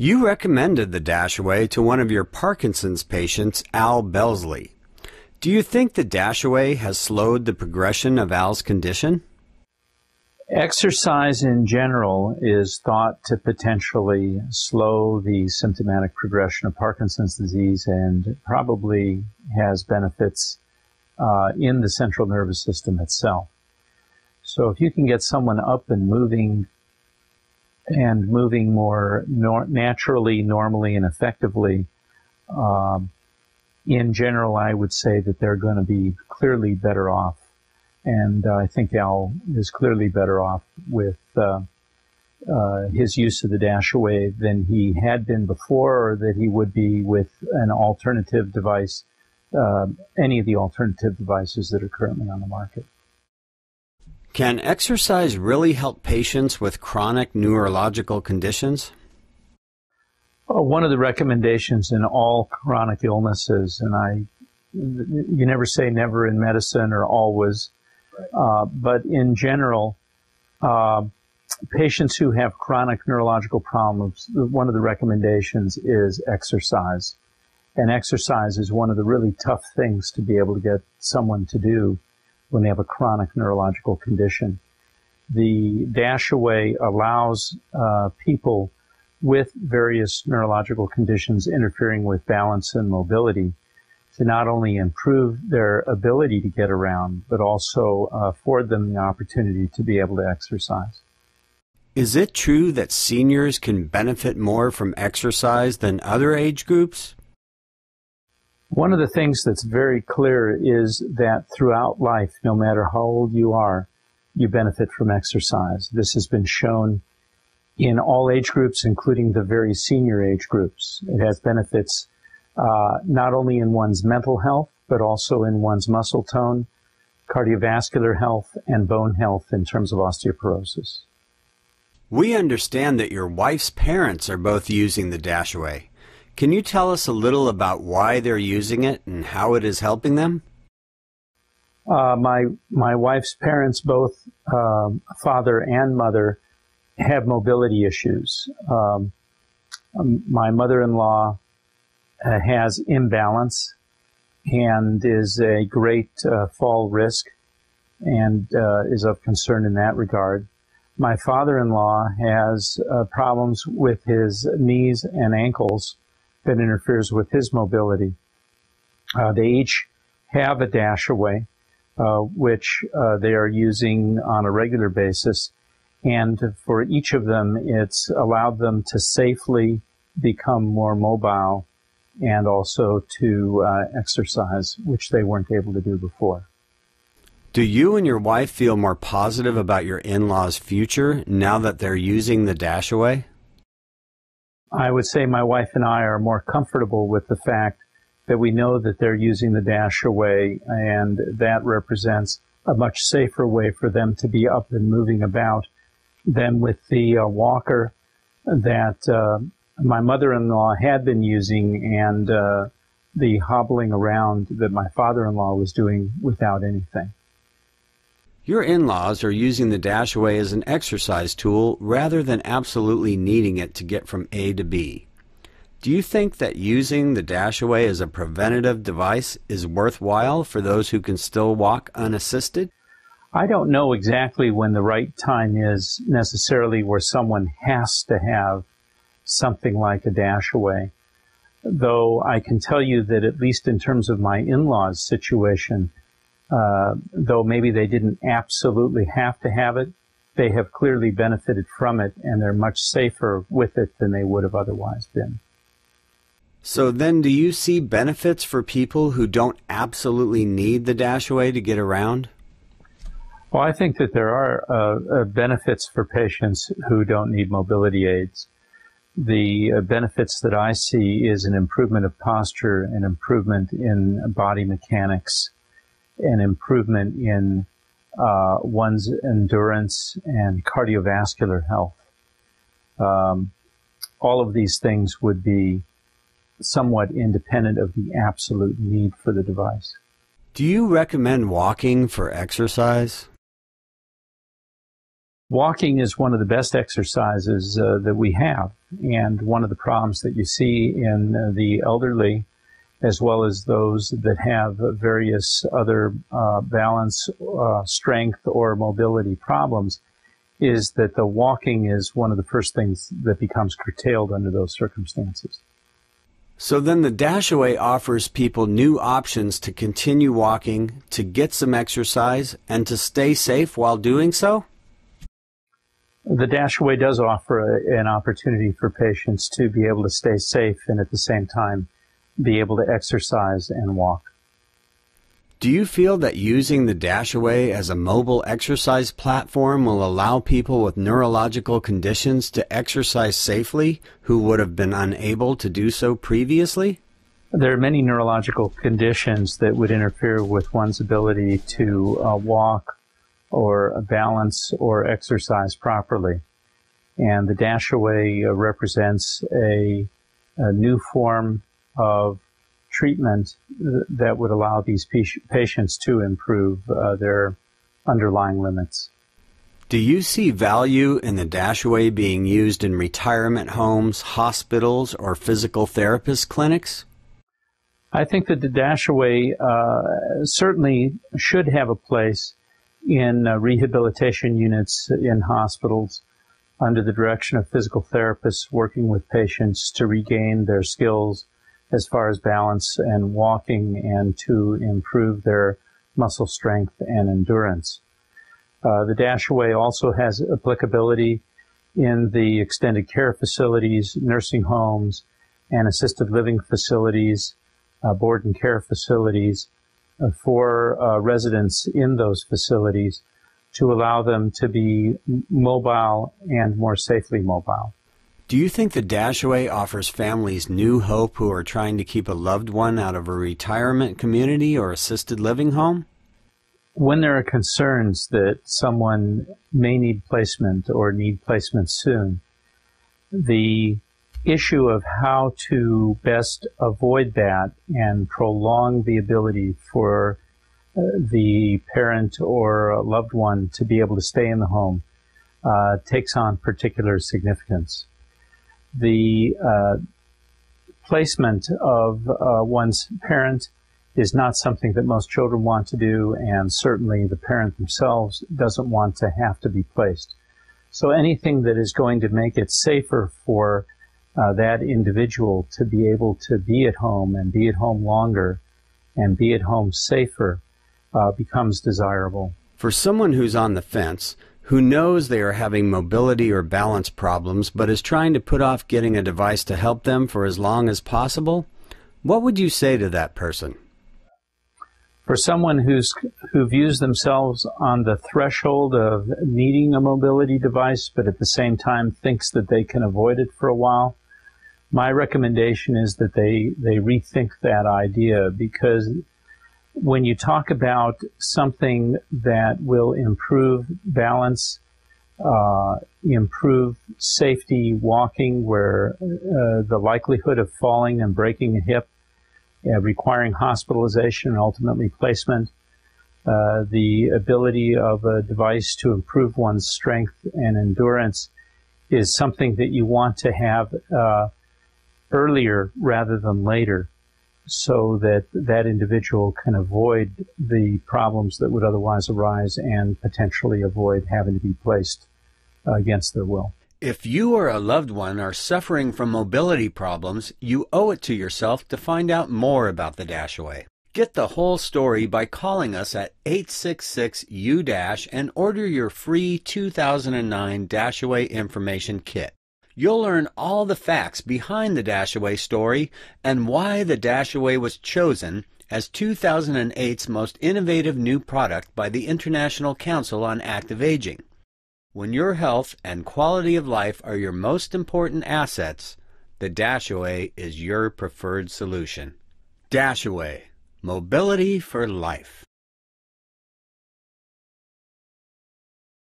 You recommended the Dashaway to one of your Parkinson's patients, Al Belsley. Do you think the Dashaway has slowed the progression of Al's condition? Exercise in general is thought to potentially slow the symptomatic progression of Parkinson's disease and probably has benefits in the central nervous system itself. So if you can get someone up and moving more naturally, normally, and effectively, in general, I would say that they're going to be clearly better off. And I think Al is clearly better off with his use of the Dashaway than he had been before, or that he would be with an alternative device, any of the alternative devices that are currently on the market. Can exercise really help patients with chronic neurological conditions? One of the recommendations in all chronic illnesses, and you never say never in medicine or always, but in general, patients who have chronic neurological problems, one of the recommendations is exercise. And exercise is one of the really tough things to be able to get someone to do when they have a chronic neurological condition. The Dashaway allows people with various neurological conditions interfering with balance and mobility to not only improve their ability to get around, but also afford them the opportunity to be able to exercise. Is it true that seniors can benefit more from exercise than other age groups? One of the things that's very clear is that throughout life, no matter how old you are, you benefit from exercise. This has been shown in all age groups, including the very senior age groups. It has benefits not only in one's mental health, but also in one's muscle tone, cardiovascular health, and bone health in terms of osteoporosis. We understand that your wife's parents are both using the Dashaway. Can you tell us a little about why they're using it and how it is helping them? My wife's parents, both father and mother, have mobility issues. My mother-in-law has imbalance and is a great fall risk and is of concern in that regard. My father-in-law has problems with his knees and ankles that interferes with his mobility. They each have a Dashaway, which they are using on a regular basis. And for each of them, it's allowed them to safely become more mobile and also to exercise, which they weren't able to do before. Do you and your wife feel more positive about your in-laws' future now that they're using the Dashaway? I would say my wife and I are more comfortable with the fact that we know that they're using the Dashaway, and that represents a much safer way for them to be up and moving about than with the walker that my mother-in-law had been using and the hobbling around that my father-in-law was doing without anything. Your in-laws are using the Dashaway as an exercise tool rather than absolutely needing it to get from A to B. Do you think that using the Dashaway as a preventative device is worthwhile for those who can still walk unassisted? I don't know exactly when the right time is necessarily where someone has to have something like a Dashaway, though I can tell you that at least in terms of my in-laws' situation, though maybe they didn't absolutely have to have it, they have clearly benefited from it, and they're much safer with it than they would have otherwise been. So then, do you see benefits for people who don't absolutely need the Dashaway to get around? Well, I think that there are benefits for patients who don't need mobility aids. The benefits that I see is an improvement of posture, an improvement in body mechanics, an improvement in one's endurance and cardiovascular health. All of these things would be somewhat independent of the absolute need for the device. Do you recommend walking for exercise? Walking is one of the best exercises that we have, and one of the problems that you see in the elderly, as well as those that have various other balance, strength, or mobility problems, is that the walking is one of the first things that becomes curtailed under those circumstances. So then the Dashaway offers people new options to continue walking, to get some exercise, and to stay safe while doing so? The Dashaway does offer an opportunity for patients to be able to stay safe and at the same time be able to exercise and walk. Do you feel that using the Dashaway as a mobile exercise platform will allow people with neurological conditions to exercise safely who would have been unable to do so previously? There are many neurological conditions that would interfere with one's ability to walk or balance or exercise properly. And the Dashaway represents a new form of treatment that would allow these patients to improve their underlying limits. Do you see value in the Dashaway being used in retirement homes, hospitals, or physical therapist clinics? I think that the Dashaway certainly should have a place in rehabilitation units in hospitals under the direction of physical therapists working with patients to regain their skills as far as balance and walking and to improve their muscle strength and endurance. The Dashaway also has applicability in the extended care facilities, nursing homes, and assisted living facilities, board and care facilities, for residents in those facilities to allow them to be mobile and more safely mobile. Do you think the Dashaway offers families new hope who are trying to keep a loved one out of a retirement community or assisted living home? When there are concerns that someone may need placement or need placement soon, the issue of how to best avoid that and prolong the ability for the parent or loved one to be able to stay in the home takes on particular significance. The placement of one's parent is not something that most children want to do, and certainly the parent themselves doesn't want to have to be placed. So anything that is going to make it safer for that individual to be able to be at home and be at home longer and be at home safer becomes desirable. For someone who's on the fence, who knows they are having mobility or balance problems but is trying to put off getting a device to help them for as long as possible, what would you say to that person? For someone who views themselves on the threshold of needing a mobility device but at the same time thinks that they can avoid it for a while, my recommendation is that they rethink that idea, because when you talk about something that will improve balance, improve safety walking, where the likelihood of falling and breaking a hip, requiring hospitalization and ultimately placement, the ability of a device to improve one's strength and endurance is something that you want to have earlier rather than later, so that that individual can avoid the problems that would otherwise arise and potentially avoid having to be placed against their will. If you or a loved one are suffering from mobility problems, you owe it to yourself to find out more about the Dashaway. Get the whole story by calling us at 866-U-DASH and order your free 2009 Dashaway Information Kit. You'll learn all the facts behind the Dashaway story and why the Dashaway was chosen as 2008's most innovative new product by the International Council on Active Aging. When your health and quality of life are your most important assets, the Dashaway is your preferred solution. Dashaway, mobility for life.